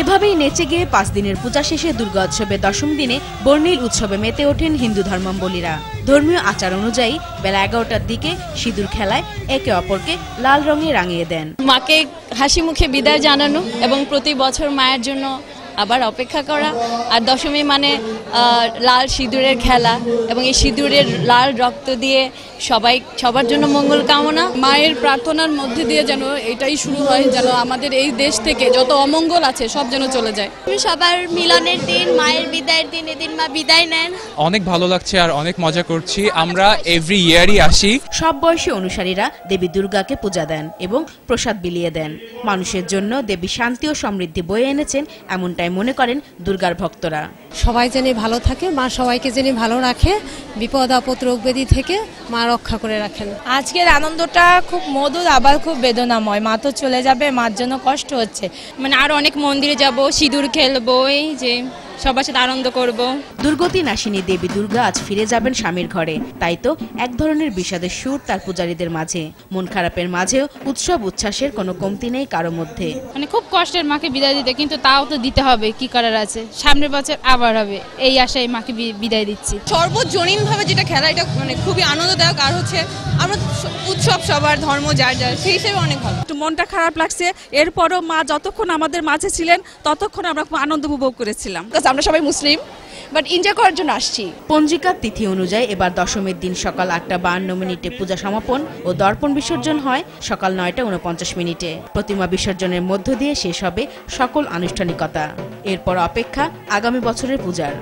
এভাবেই নেচে গিয়ে 5 দিনের পূজা শেষে দুর্গা উৎসবের দশম দিনে বর্ণিল উৎসবে মেতে ওঠেন হিন্দু ধর্মাবলম্বীরা। ধর্মীয় আচার অনুযায়ী বেলা 11টার দিকে সিঁদুর খেলায় একে অপরকে লাল রঙে রাঙিয়ে দেন। মাকে হাসি মুখে বিদায় জানানো এবং প্রতি বছর মায়ের জন্য আবার অপেক্ষা করা। আর দশমী মানে লাল সিঁদুরের খেলা এবং এই সিঁদুরের লাল রক্ত দিয়ে সবার জন্য মঙ্গল কামনা। মায়ের প্রার্থনার মধ্যে দিয়ে যেন এটাই শুরু হয়, যেন আমাদের এই দেশ থেকে যত অমঙ্গল আছে সব যেন চলে যায়। সবার মিলনের দিন, মায়ের বিদায়ের দিন, এদিন মা বিদায় নেন। অনেক ভালো লাগছে আর অনেক মজা করছি। আমরা এভরি ইয়ারই আসি। সব বয়সী অনুসারীরা দেবী দুর্গাকে পূজা দেন এবং প্রসাদ বিলিয়ে দেন। মানুষের জন্য দেবী শান্তি ও সমৃদ্ধি বয়ে এনেছেন, এমনটাই মনে করেন দুর্গার ভক্তরা। সবাই যেন ভালো থাকে, মা সবাইকে যেন ভালো রাখে, বিপদ আপদ রোগ ব্যাধি থেকে মা রক্ষা করে রাখেন। আজকের আনন্দটা খুব মধুর, আবার খুব বেদনাময়। মা তো চলে যাবে, মার জন্য কষ্ট হচ্ছে। মানে আরো অনেক মন্দিরে যাব, সিঁদুর খেলবো, এই যে সবার সাথে আনন্দ করব। দুর্গতি নাশিনী দেবী দুর্গা আজ ফিরে যাবেন স্বামীর ঘরে, তাই তো এক ধরনের বিষাদের সুর তার পূজারীদের মাঝে। মন খারাপের মাঝেও উৎসব উচ্ছ্বাসের কোনো কমতি নেই কারো মধ্যে। মানে খুব কষ্টের মাকে বিদায় দিতে, কিন্তু তাও তো দিতে হবে, কি করার আছে, সামনের বছর আবার হবে, এই আশায় মাকে বিদায় দিচ্ছি। সর্বজনীন ভাবে যেটা খেলা, এটা মানে খুবই আনন্দদায়ক। আর হচ্ছে আমরা উৎসব সবার ধর্ম যার যার, সেই হিসেবে অনেক ভালো। একটু মনটা খারাপ লাগছে, এরপরও মা যতক্ষণ আমাদের মাঝে ছিলেন ততক্ষণ আমরা খুব আনন্দ উপভোগ করেছিলাম। আমরা সবাই মুসলিম, বাট এনজয় করার জন্য আসছি। পঞ্জিকার তিথি অনুযায়ী এবার দশমীর দিন সকাল 8:52 পূজা সমাপন ও দর্পণ বিসর্জন হয় সকাল 9:49। প্রতিমা বিসর্জনের মধ্য দিয়ে শেষ হবে সকল আনুষ্ঠানিকতা। এরপর অপেক্ষা আগামী বছরের পূজার।